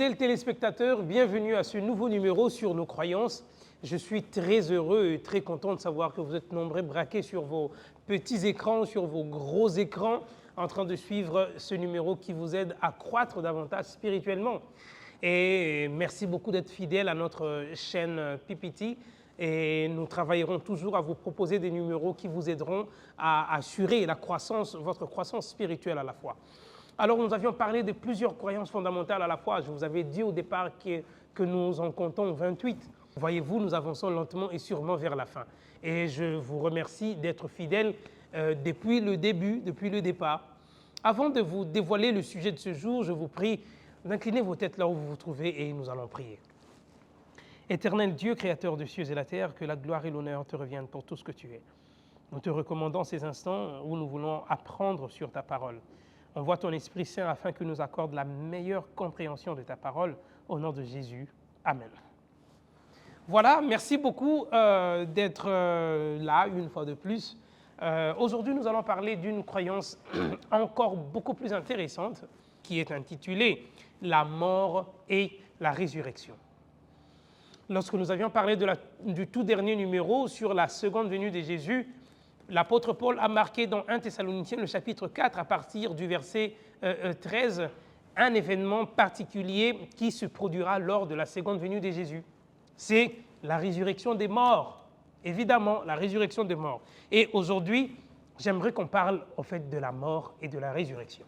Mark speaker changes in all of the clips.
Speaker 1: Fidèles téléspectateurs, bienvenue à ce nouveau numéro sur nos croyances. Je suis très heureux et très content de savoir que vous êtes nombreux braqués sur vos petits écrans, sur vos gros écrans, en train de suivre ce numéro qui vous aide à croître davantage spirituellement. Et merci beaucoup d'être fidèles à notre chaîne PPT. Et nous travaillerons toujours à vous proposer des numéros qui vous aideront à assurer la croissance, votre croissance spirituelle à la fois. Alors, nous avions parlé de plusieurs croyances fondamentales à la fois. Je vous avais dit au départ que nous en comptons 28. Voyez-vous, nous avançons lentement et sûrement vers la fin. Et je vous remercie d'être fidèles depuis le début, depuis le départ. Avant de vous dévoiler le sujet de ce jour, je vous prie d'incliner vos têtes là où vous vous trouvez et nous allons prier. Éternel Dieu, créateur des cieux et la terre, que la gloire et l'honneur te reviennent pour tout ce que tu es. Nous te recommandons ces instants où nous voulons apprendre sur ta parole. Envoie ton Esprit Saint afin qu'il nous accorde la meilleure compréhension de ta parole. Au nom de Jésus. Amen. Voilà, merci beaucoup d'être là une fois de plus. Aujourd'hui, nous allons parler d'une croyance encore beaucoup plus intéressante qui est intitulée « La mort et la résurrection ». Lorsque nous avions parlé du tout dernier numéro sur la seconde venue de Jésus, l'apôtre Paul a marqué dans 1 Thessaloniciens, le chapitre 4, à partir du verset 13, un événement particulier qui se produira lors de la seconde venue de Jésus. C'est la résurrection des morts, évidemment, la résurrection des morts. Et aujourd'hui, j'aimerais qu'on parle au fait de la mort et de la résurrection.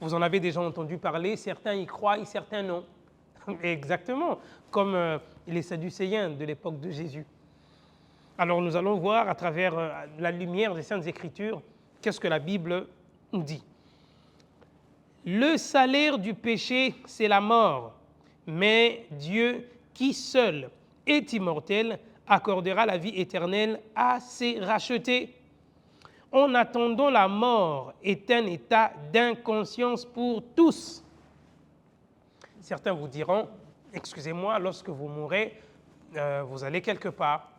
Speaker 1: Vous en avez déjà entendu parler, certains y croient et certains non. Exactement, comme les Sadducéens de l'époque de Jésus. Alors nous allons voir à travers la lumière des Saintes Écritures, qu'est-ce que la Bible nous dit. Le salaire du péché, c'est la mort, mais Dieu, qui seul est immortel, accordera la vie éternelle à ses rachetés. En attendant, la mort est un état d'inconscience pour tous. Certains vous diront, excusez-moi, lorsque vous mourrez, vous allez quelque part.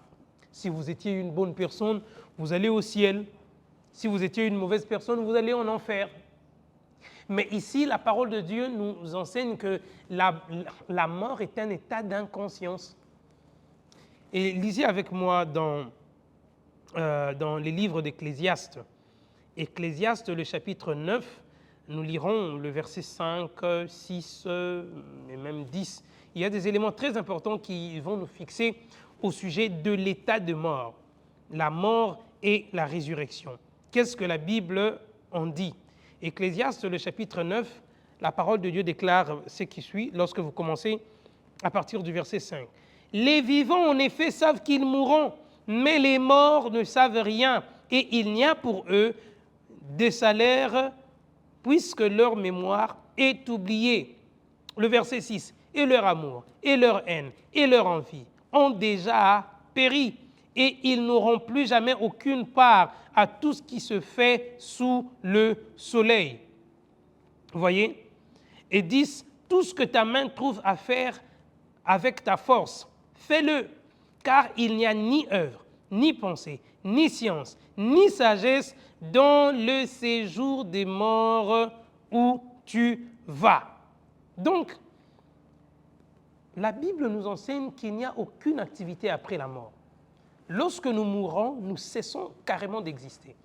Speaker 1: Si vous étiez une bonne personne, vous allez au ciel. Si vous étiez une mauvaise personne, vous allez en enfer. Mais ici, la parole de Dieu nous enseigne que la mort est un état d'inconscience. Et lisez avec moi dans les livres d'Ecclésiaste. Ecclésiaste, le chapitre 9, nous lirons le verset 5, 6 et même 10. Il y a des éléments très importants qui vont nous fixer au sujet de l'état de mort, la mort et la résurrection. Qu'est-ce que la Bible en dit? Ecclésiaste, le chapitre 9, la parole de Dieu déclare ce qui suit lorsque vous commencez à partir du verset 5. « Les vivants, en effet, savent qu'ils mourront, mais les morts ne savent rien, et il n'y a pour eux de salaire puisque leur mémoire est oubliée. » Le verset 6. « Et leur amour, et leur haine, et leur envie ont déjà péri, et ils n'auront plus jamais aucune part à tout ce qui se fait sous le soleil. » Vous voyez? Et 10. « Tout ce que ta main trouve à faire avec ta force, fais-le, car il n'y a ni œuvre, ni pensée, ni science, ni sagesse dans le séjour des morts où tu vas. » Donc, la Bible nous enseigne qu'il n'y a aucune activité après la mort. Lorsque nous mourons, nous cessons carrément d'exister.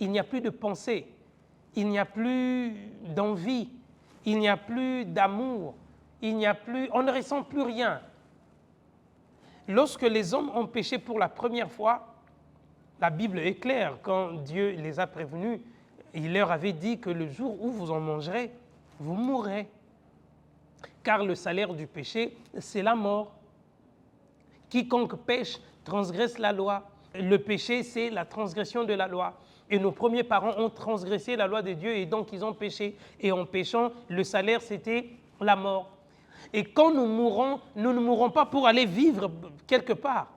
Speaker 1: Il n'y a plus de pensée, il n'y a plus d'envie, il n'y a plus d'amour, on ne ressent plus rien. Lorsque les hommes ont péché pour la première fois, la Bible est claire, quand Dieu les a prévenus, il leur avait dit que le jour où vous en mangerez, vous mourrez. Car le salaire du péché, c'est la mort. Quiconque pêche transgresse la loi. Le péché, c'est la transgression de la loi. Et nos premiers parents ont transgressé la loi de Dieu et donc ils ont péché. Et en péchant, le salaire, c'était la mort. Et quand nous mourrons, nous ne mourrons pas pour aller vivre quelque part.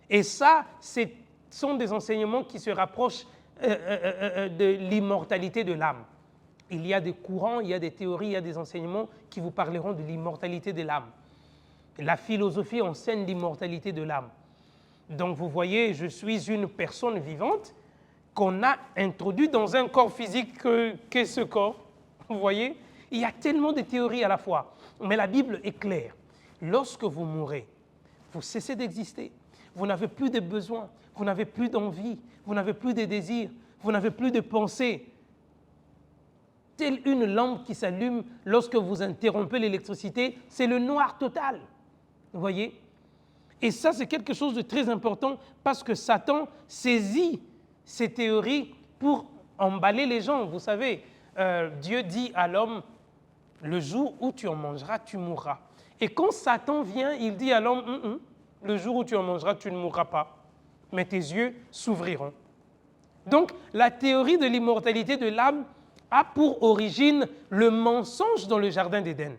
Speaker 1: Et ça, ce sont des enseignements qui se rapprochent de l'immortalité de l'âme. Il y a des courants, il y a des théories, il y a des enseignements qui vous parleront de l'immortalité de l'âme. La philosophie enseigne l'immortalité de l'âme. Donc vous voyez, je suis une personne vivante qu'on a introduite dans un corps physique qu'est ce corps. Vous voyez, Il y a tellement de théories à la fois. Mais la Bible est claire. Lorsque vous mourrez, vous cessez d'exister. Vous n'avez plus de besoins, vous n'avez plus d'envie, vous n'avez plus de désirs, vous n'avez plus de pensées. Telle une lampe qui s'allume lorsque vous interrompez l'électricité, c'est le noir total. Vous voyez? Et ça, c'est quelque chose de très important parce que Satan saisit ces théories pour emballer les gens. Vous savez, Dieu dit à l'homme, le jour où tu en mangeras, tu mourras. Et quand Satan vient, il dit à l'homme, le jour où tu en mangeras, tu ne mourras pas, mais tes yeux s'ouvriront. Donc, la théorie de l'immortalité de l'âme a pour origine le mensonge dans le jardin d'Éden.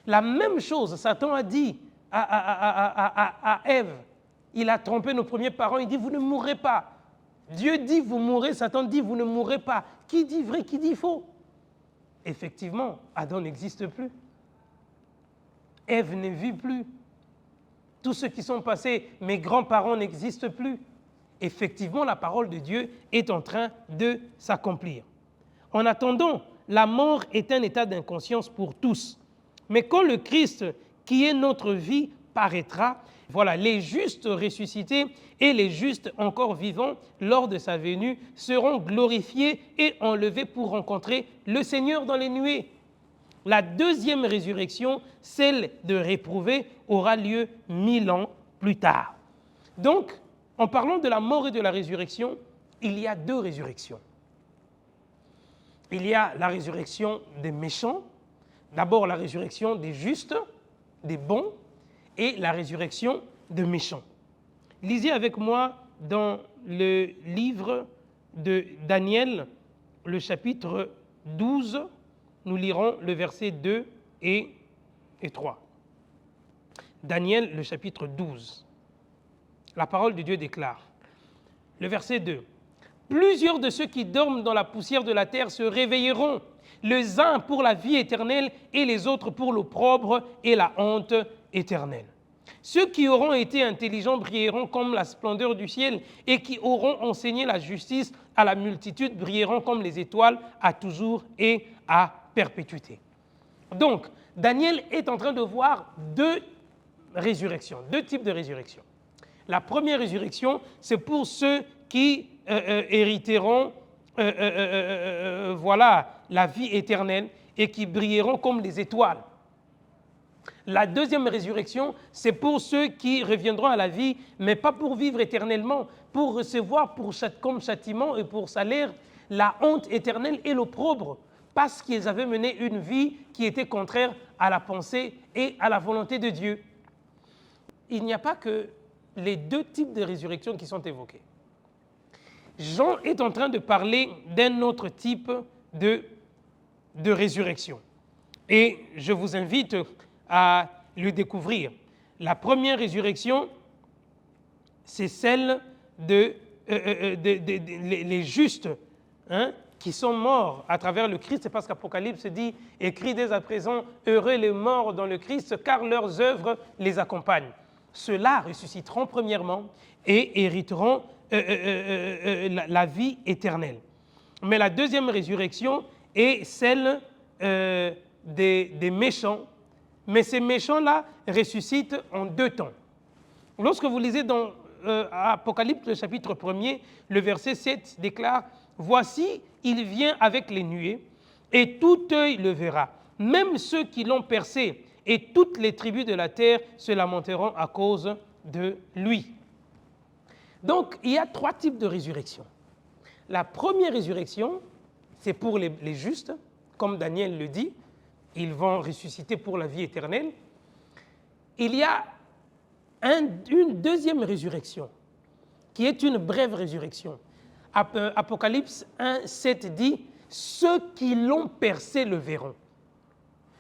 Speaker 1: La même chose, Satan a dit à Ève, il a trompé nos premiers parents, il dit, vous ne mourrez pas. Dieu dit, vous mourrez, Satan dit, vous ne mourrez pas. Qui dit vrai, qui dit faux? Effectivement, Adam n'existe plus. Ève ne vit plus. Tous ceux qui sont passés, mes grands-parents n'existent plus. Effectivement, la parole de Dieu est en train de s'accomplir. En attendant, la mort est un état d'inconscience pour tous. Mais quand le Christ, qui est notre vie, paraîtra, voilà, les justes ressuscités et les justes encore vivants lors de sa venue seront glorifiés et enlevés pour rencontrer le Seigneur dans les nuées. La deuxième résurrection, celle de réprouvés, aura lieu 1000 ans plus tard. Donc, en parlant de la mort et de la résurrection, il y a deux résurrections. Il y a la résurrection des méchants, d'abord la résurrection des justes, des bons, et la résurrection des méchants. Lisez avec moi dans le livre de Daniel, le chapitre 12, nous lirons le verset 2 et 3. Daniel, le chapitre 12. La parole de Dieu déclare, le verset 2, « Plusieurs de ceux qui dorment dans la poussière de la terre se réveilleront, les uns pour la vie éternelle et les autres pour l'opprobre et la honte éternelle. Ceux qui auront été intelligents brilleront comme la splendeur du ciel et qui auront enseigné la justice à la multitude brilleront comme les étoiles à toujours et à perpétuité. » Donc, Daniel est en train de voir deux résurrections, deux types de résurrections. La première résurrection, c'est pour ceux qui hériteront voilà, la vie éternelle et qui brilleront comme les étoiles. La deuxième résurrection, c'est pour ceux qui reviendront à la vie, mais pas pour vivre éternellement, pour recevoir comme châtiment et pour salaire la honte éternelle et l'opprobre, parce qu'ils avaient mené une vie qui était contraire à la pensée et à la volonté de Dieu. Il n'y a pas que les deux types de résurrection qui sont évoqués. Jean est en train de parler d'un autre type de résurrection. Et je vous invite à le découvrir. La première résurrection, c'est celle les justes qui sont morts à travers le Christ. C'est parce qu'Apocalypse dit « Écrit dès à présent, heureux les morts dans le Christ, car leurs œuvres les accompagnent. » Ceux-là ressusciteront premièrement et hériteront la vie éternelle. Mais la deuxième résurrection est celle des méchants. Mais ces méchants-là ressuscitent en deux temps. Lorsque vous lisez dans Apocalypse, le chapitre 1er, le verset 7 déclare « Voici, il vient avec les nuées, et tout œil le verra, même ceux qui l'ont percé, et toutes les tribus de la terre se lamenteront à cause de lui. » Donc, il y a trois types de résurrection. La première résurrection, c'est pour les justes, comme Daniel le dit, ils vont ressusciter pour la vie éternelle. Il y a une deuxième résurrection, qui est une brève résurrection. Apocalypse 1, 7 dit « Ceux qui l'ont percé le verront ».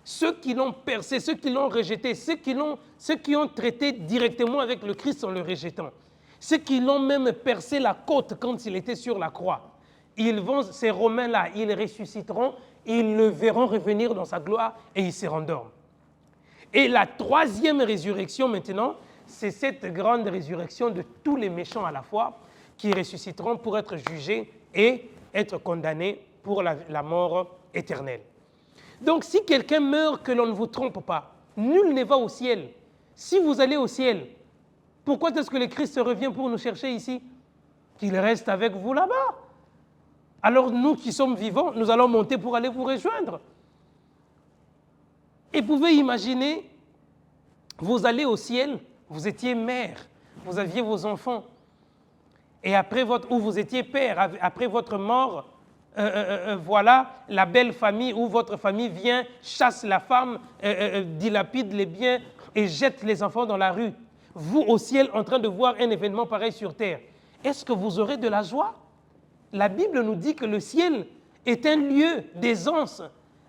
Speaker 1: Ceux qui l'ont percé, ceux qui l'ont rejeté, ceux qui ont traité directement avec le Christ en le rejetant, ceux qui l'ont même percé la côte quand il était sur la croix, ces Romains-là, ils ressusciteront, ils le verront revenir dans sa gloire et ils se rendorment. Et la troisième résurrection maintenant, c'est cette grande résurrection de tous les méchants à la fois qui ressusciteront pour être jugés et être condamnés pour la mort éternelle. Donc si quelqu'un meurt, que l'on ne vous trompe pas, nul ne va au ciel. Si vous allez au ciel, pourquoi est-ce que le Christ revient pour nous chercher ici? Qu'il reste avec vous là-bas. Alors nous qui sommes vivants, nous allons monter pour aller vous rejoindre. Et vous pouvez imaginer, vous allez au ciel, vous étiez mère, vous aviez vos enfants, et après ou vous étiez père, après votre mort, voilà, la belle famille ou votre famille vient, chasse la femme, dilapide les biens et jette les enfants dans la rue. Vous au ciel en train de voir un événement pareil sur terre. Est-ce que vous aurez de la joie? La Bible nous dit que le ciel est un lieu d'aisance,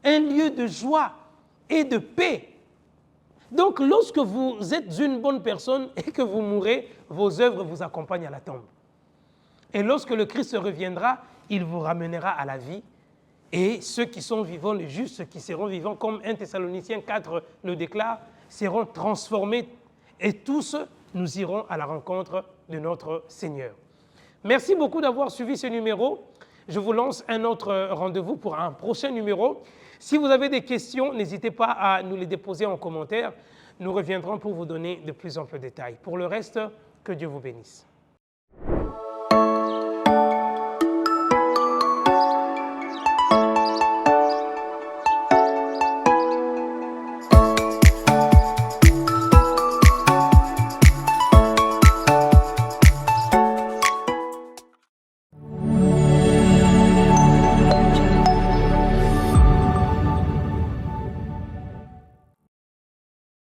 Speaker 1: un lieu de joie et de paix. Donc lorsque vous êtes une bonne personne et que vous mourrez, vos œuvres vous accompagnent à la tombe. Et lorsque le Christ reviendra, il vous ramènera à la vie. Et ceux qui sont vivants, les justes, ceux qui seront vivants, comme 1 Thessaloniciens 4 le déclare, seront transformés. Et tous, nous irons à la rencontre de notre Seigneur. Merci beaucoup d'avoir suivi ce numéro. Je vous lance un autre rendez-vous pour un prochain numéro. Si vous avez des questions, n'hésitez pas à nous les déposer en commentaire. Nous reviendrons pour vous donner de plus amples détails. Pour le reste, que Dieu vous bénisse.